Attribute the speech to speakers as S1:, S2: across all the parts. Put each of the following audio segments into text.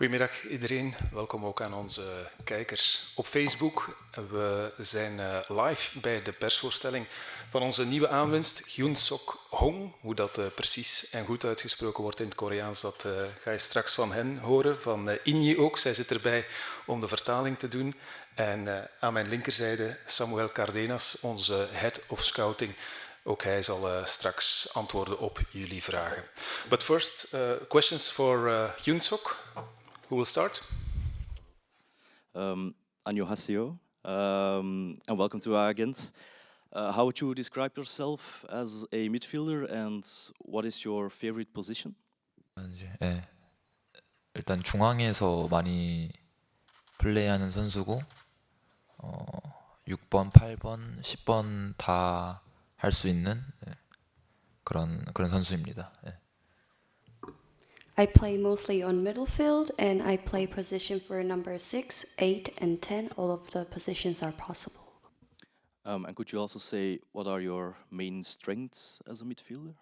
S1: Goedemiddag iedereen, welkom ook aan onze kijkers op Facebook. We zijn live bij de persvoorstelling van onze nieuwe aanwinst, Hyunseok. Hoe dat precies en goed uitgesproken wordt in het Koreaans, dat ga je straks van hen horen, van Inje ook. Zij zit erbij om de vertaling te doen. En aan mijn linkerzijde Samuel Cardenas, onze Head of Scouting. Ook hij zal straks antwoorden op jullie vragen. But first, questions for Hyunseok. Who will start?
S2: Annyeonghaseyo, and welcome to our Gent. How would you describe yourself as a midfielder, and what is your favorite position?
S3: 네, 일단 중앙에서 많이 플레이하는 선수고 6번, 8번, 10번 다 할 수 있는 그런 선수입니다.
S4: I play mostly on middle field and I play position for number 6, 8 and 10. All of the positions are possible.
S2: And could you also say what are your main strengths as a midfielder?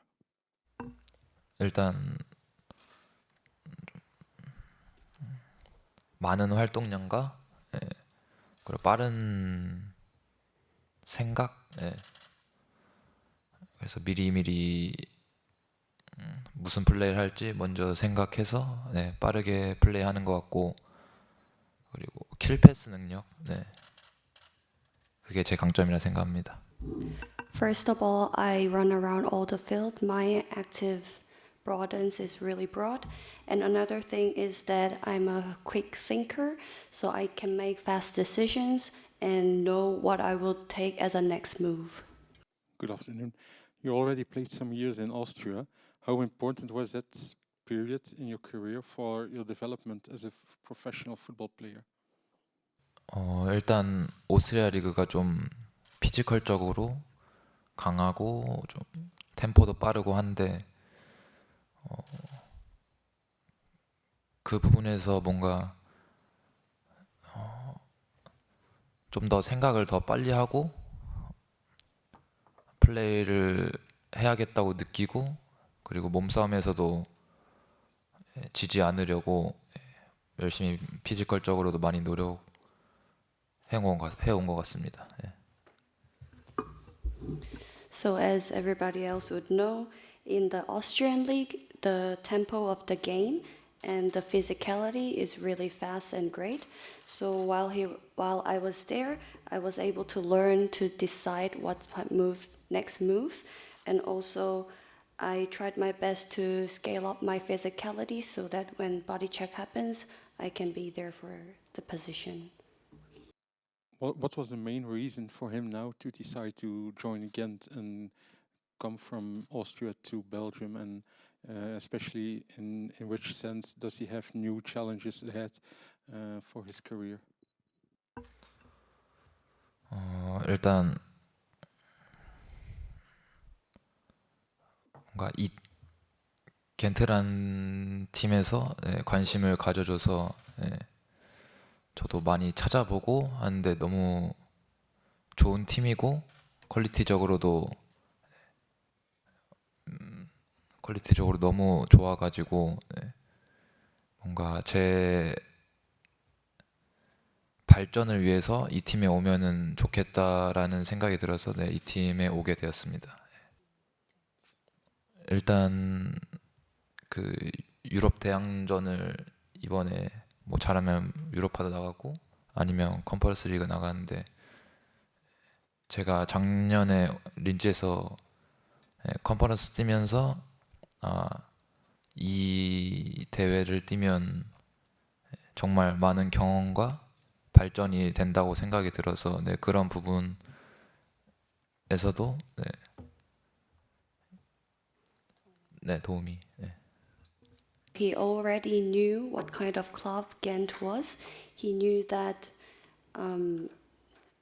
S3: 일단 많은 활동량과 그리고 빠른 생각. 그래서 미리미리 무슨 플레이를 할지 먼저 생각해서 빠르게 플레이하는 것 같고, 그리고 킬패스 능력, 그게 제 강점이라 생각합니다.
S4: First of all, I run around all the field. My active broadens is really broad. And another thing is that I'm a quick thinker, so I can make fast decisions and know what I will take as a next move.
S5: Good afternoon. You already played some years in Austria. How important was that period in your career for your development as a professional football player?
S3: 일단 오스트리아 리그가 좀 피지컬적으로 강하고 좀 템포도 빠르고 한데 그 부분에서 뭔가 좀 더 생각을 더 빨리 하고 플레이를 해야겠다고 느끼고, 그리고 몸싸움에서도 지지 않으려고 열심히 피지컬적으로도 많이 노력해온 것 같습니다.
S4: So as everybody else would know, in the Austrian league, the tempo of the game and the physicality is really fast and great. So while I was there, I was able to learn to decide what next moves, and also I tried my best to scale up my physicality so that when body check happens, I can be there for the position.
S5: What was the main reason for him now to decide to join Gent and come from Austria to Belgium, and especially in which sense does he have new challenges ahead for his career?
S3: 일단 뭔가 이 겐트란 팀에서 관심을 가져줘서 저도 많이 찾아보고 하는데 너무 좋은 팀이고 퀄리티적으로 너무 좋아가지고 뭔가 제 발전을 위해서 이 팀에 오면은 좋겠다라는 생각이 들어서 이 팀에 오게 되었습니다. 일단 그 유럽 대항전을 이번에 뭐 잘하면 유로파도 나가고 아니면 컨퍼런스 리그 나가는데, 제가 작년에 린츠에서 컨퍼런스 뛰면서 이 대회를 뛰면 정말 많은 경험과 발전이 된다고 생각이 들어서 그런 부분에서도 도움이.
S4: He already knew what kind of club Ghent was. He knew that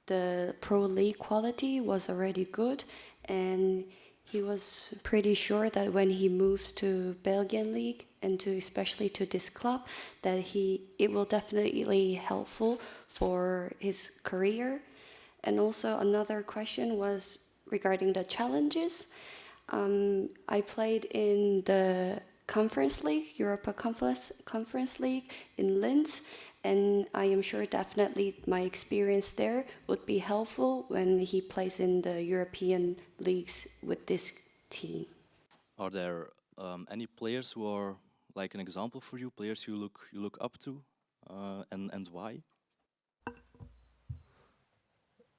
S4: the pro league quality was already good, and he was pretty sure that when he moves to Belgian league and especially to this club, that it will definitely helpful for his career. And also another question was regarding the challenges. I played in the Conference League, Europa Conference League in Linz, and I am sure definitely my experience there would be helpful when he plays in the European leagues with this team.
S2: Are there any players who are like an example for you? Players you look up to, and why?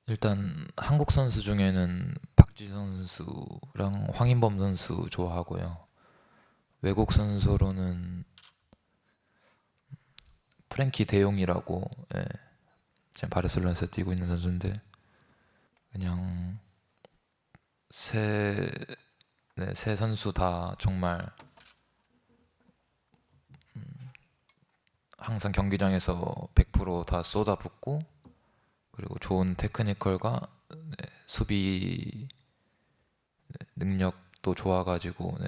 S3: 일단 한국 선수 중에는 박지 선수랑 황인범 선수 좋아하고요. 외국 선수로는 프랭키 데용이라고 지금 바르셀로나에서 뛰고 있는 선수인데 그냥 세 선수 다 정말 항상 경기장에서 100%다 쏟아붓고 그리고 좋은 테크니컬과 수비 능력도 좋아가지고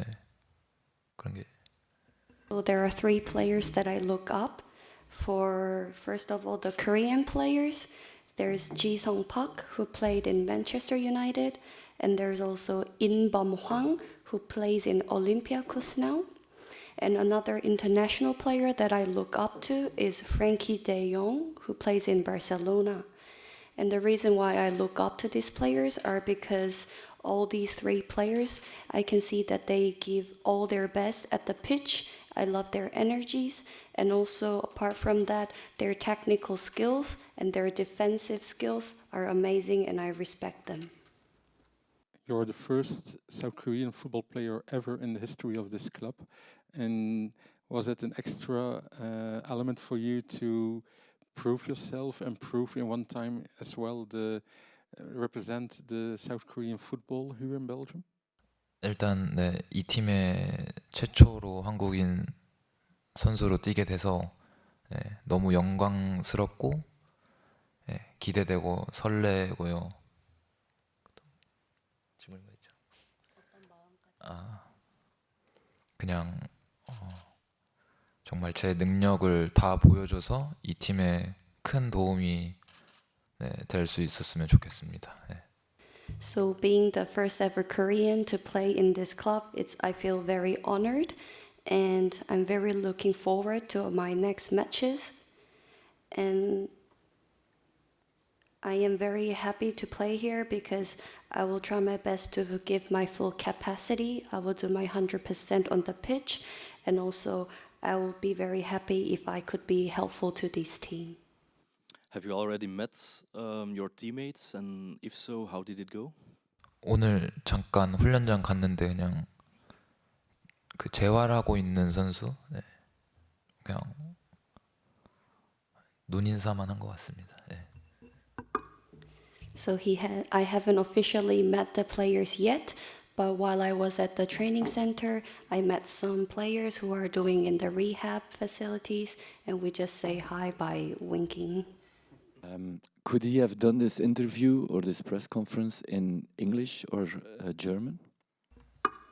S3: 그런 게.
S4: So there are three players that I look up. For first of all, the Korean players, there's Ji Sung Park, who played in Manchester United, and there's also In Bum Hwang, who plays in Olympiacos now. And another international player that I look up to is Frankie de Jong, who plays in Barcelona. And the reason why I look up to these players are because all these three players, I can see that they give all their best at the pitch. I love their energies, and also apart from that, their technical skills and their defensive skills are amazing, and I respect them.
S5: You're the first South Korean football player ever in the history of this club. And was it an extra element for you to prove yourself and prove in one time as well represent the South Korean football here in Belgium?
S3: 일단 이 팀의 최초로 한국인 선수로 뛰게 돼서 너무 영광스럽고 기대되고 설레고요. 질문이 뭐였죠? 그냥 정말 제 능력을 다 보여줘서 이 팀에 큰 도움이 될 수 있었으면 좋겠습니다.
S4: So being the first ever Korean to play in this club, I feel very honored, and I'm very looking forward to my next matches. And I am very happy to play here because I will try my best to give my full capacity. I will do my 100% on the pitch, and also I will be very happy if I could be helpful to this team.
S2: Have you already met your teammates, and if so, how did it go?
S3: 오늘 잠깐 훈련장 갔는데 그냥 그 재활하고 있는 선수 그냥 눈인사만 한 것 같습니다.
S4: So I haven't officially met the players yet, but while I was at the training center, I met some players who are doing in the rehab facilities, and we just say hi by winking.
S6: Could he have done this interview or this press conference in English or German?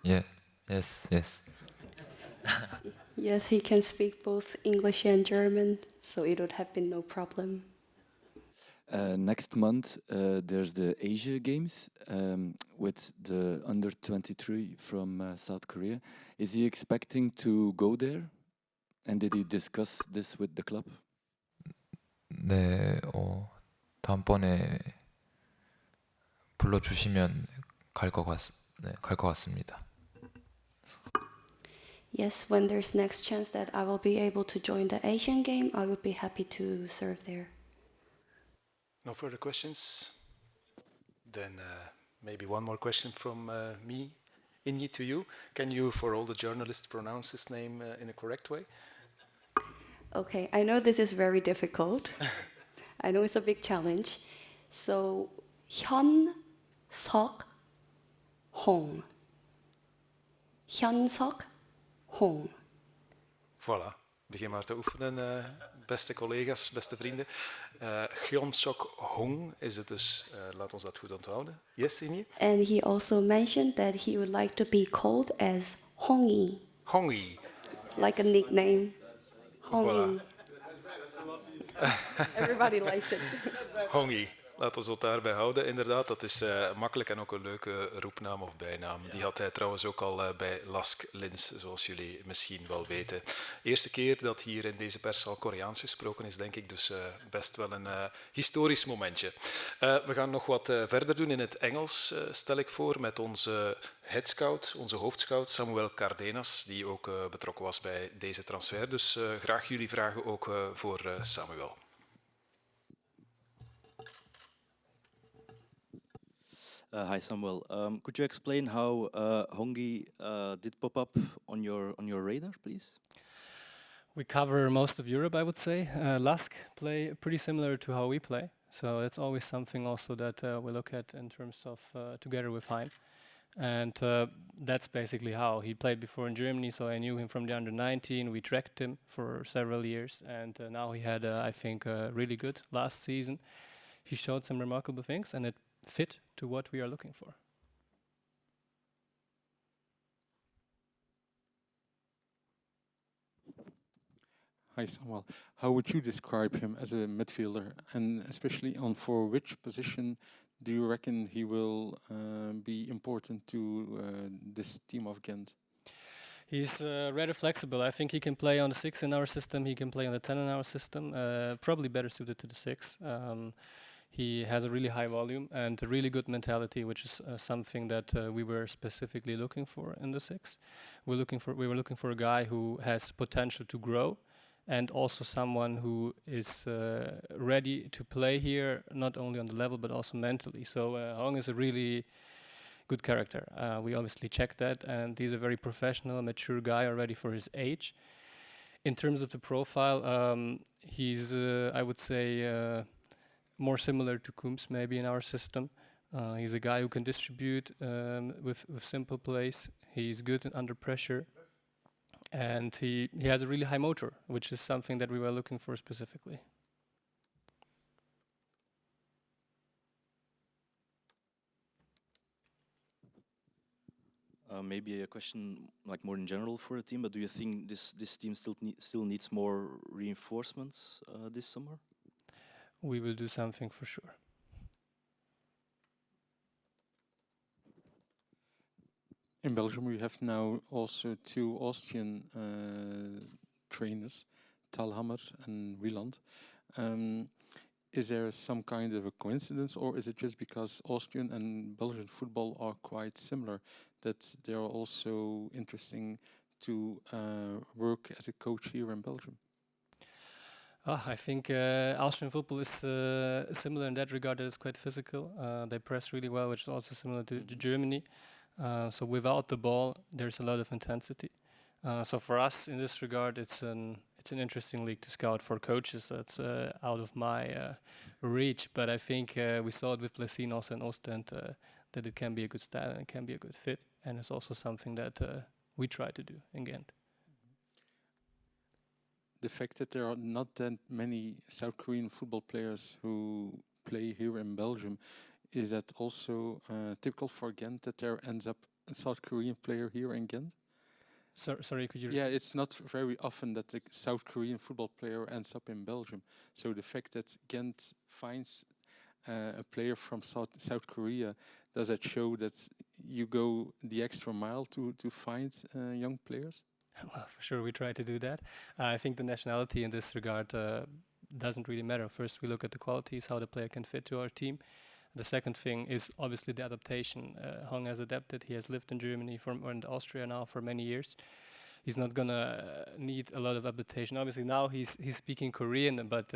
S3: Yes.
S4: Yes, he can speak both English and German, so it would have been no problem.
S6: Next month, there's the Asia Games with the under-23 from South Korea. Is he expecting to go there? And did he discuss this with the club?
S3: 네, 다음번에 불러주시면 갈 것 같습니다.
S4: Yes, when there's next chance that I will be able to join the Asian game, I would be happy to serve there.
S1: No further questions? Then maybe one more question from me, Inyi, to you. Can you, for all the journalists, pronounce his name in a correct way?
S4: Okay, I know this is very difficult. I know it's a big challenge. So, Hyunseok Hong. Hyunseok Hong.
S1: Voilà, begin maar te oefenen, beste collega's, beste vrienden. Hyunseok Hong is het dus, laat ons dat goed onthouden. Yes, Inye?
S4: And he also mentioned that he would like to be called as Hongi,
S1: Hongi.
S4: like a nickname. Hongi.
S1: Voilà.
S4: Everybody likes it.
S1: Hongi. Laten we het daarbij houden, inderdaad. Dat is makkelijk en ook een leuke roepnaam of bijnaam. Die had hij trouwens ook al bij Lask Lins, zoals jullie misschien wel weten. Eerste keer dat hier in deze pers al Koreaans gesproken is, denk ik. Dus best wel een historisch momentje. We gaan nog wat verder doen in het Engels, stel ik voor, met onze headscout, onze hoofdscout Samuel Cardenas, die ook betrokken was bij deze transfer. Dus graag jullie vragen ook voor Samuel.
S2: Hi Samuel. Could you explain how Hongi did pop up on your radar, please?
S7: We cover most of Europe, I would say. Lask play pretty similar to how we play, so it's always something also that we look at in terms of together with Hein. And that's basically how he played before in Germany, so I knew him from the under-19. We tracked him for several years, and now he had, I think, really good last season. He showed some remarkable things, and it fit to what we are looking for.
S5: Hi Samuel, how would you describe him as a midfielder, and especially on for which position do you reckon he will be important to this team of Gent?
S7: He's rather flexible. I think he can play on the 6 in our system, he can play on the 10 in our system, probably better suited to the 6. He has a really high volume and a really good mentality, which is something that we were specifically looking for in the 6. We were looking for a guy who has potential to grow, and also someone who is ready to play here, not only on the level but also mentally. So Hong is a really good character. We obviously checked that, and he's a very professional, mature guy already for his age. In terms of the profile, he's, I would say, more similar to Coombs maybe in our system. He's a guy who can distribute with simple plays. He's good under pressure, and he has a really high motor, which is something that we were looking for specifically.
S2: Maybe a question like more in general for the team, but do you think this team still needs more reinforcements this summer?
S7: We will do something for sure.
S5: In Belgium, we have now also 2 Austrian trainers, Talhammer and Wieland. Is there some kind of a coincidence, or is it just because Austrian and Belgian football are quite similar that they are also interesting to work as a coach here in Belgium?
S7: I think Austrian football is similar in that regard, that it's quite physical. They press really well, which is also similar to Germany. So without the ball, there's a lot of intensity. So for us, in this regard, it's an interesting league to scout for coaches. That's out of my reach, but I think we saw it with Plessin also in Ostend, that it can be a good style and it can be a good fit, and it's also something that we try to do in Ghent.
S5: The fact that there are not that many South Korean football players who play here in Belgium, is that also typical for Ghent that there ends up a South Korean player here in Ghent?
S7: Sorry, could you?
S5: Yeah, it's not very often that a South Korean football player ends up in Belgium. So the fact that Ghent finds a player from South Korea, does that show that you go the extra mile to find young players?
S7: Well, for sure, we try to do that. I think the nationality in this regard doesn't really matter. First, we look at the qualities, how the player can fit to our team. The second thing is obviously the adaptation. Hong has adapted. He has lived in Germany or in Austria now for many years. He's not gonna need a lot of adaptation. Obviously now he's speaking Korean, but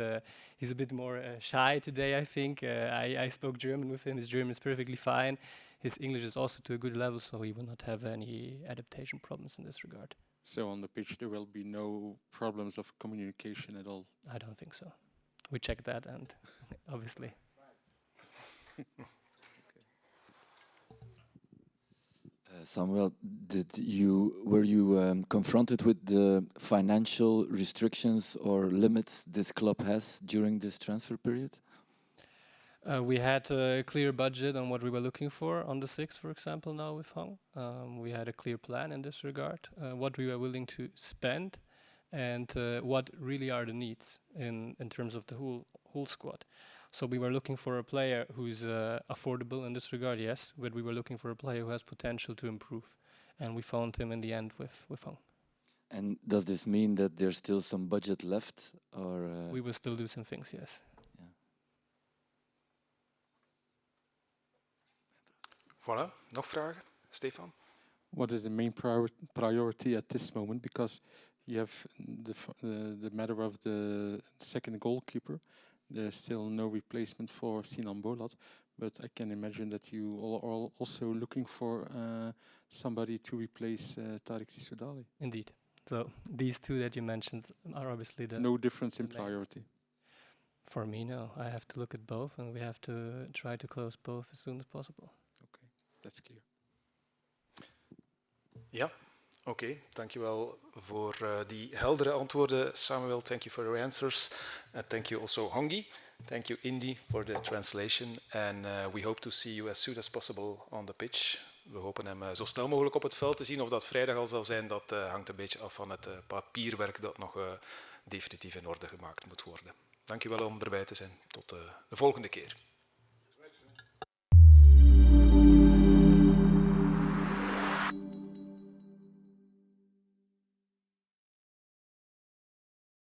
S7: he's a bit more shy today, I think. I spoke German with him. His German is perfectly fine. His English is also to a good level, so he will not have any adaptation problems in this regard.
S5: So on the pitch there will be no problems of communication at all?
S7: I don't think so. We checked that, and obviously.
S6: Samuel, were you confronted with the financial restrictions or limits this club has during this transfer period?
S7: We had a clear budget on what we were looking for on the 6th, for example, now with Hong. We had a clear plan in this regard, what we were willing to spend and what really are the needs in terms of the whole squad. So we were looking for a player who's affordable in this regard, yes, but we were looking for a player who has potential to improve. And we found him in the end with Hong.
S6: And does this mean that there's still some budget left, or
S7: We will still do some things, yes.
S1: Voilà, nog vragen? Stefan?
S5: What is the main priority at this moment? Because you have the matter of the second goalkeeper. There's still no replacement for Sinan Bolat, but I can imagine that you are also looking for somebody to replace Tariq Tissoudali.
S7: Indeed. So these two that you mentioned are obviously the...
S5: No difference in
S7: the main.
S5: priority.
S7: For me, no. I have to look at both, and we have to try to close both as soon as possible.
S5: Okay, that's clear.
S1: Ja, oké. Dankjewel voor die heldere antwoorden, Samuel. Thank you for your answers. And thank you also, Hongi. Thank you, Indy, for the translation. And we hope to see you as soon as possible on the pitch. We hopen hem zo snel mogelijk op het veld te zien. Of dat vrijdag al zal zijn, dat hangt een beetje af van het papierwerk dat nog definitief in orde gemaakt moet worden. Dankjewel om erbij te zijn. Tot de volgende keer.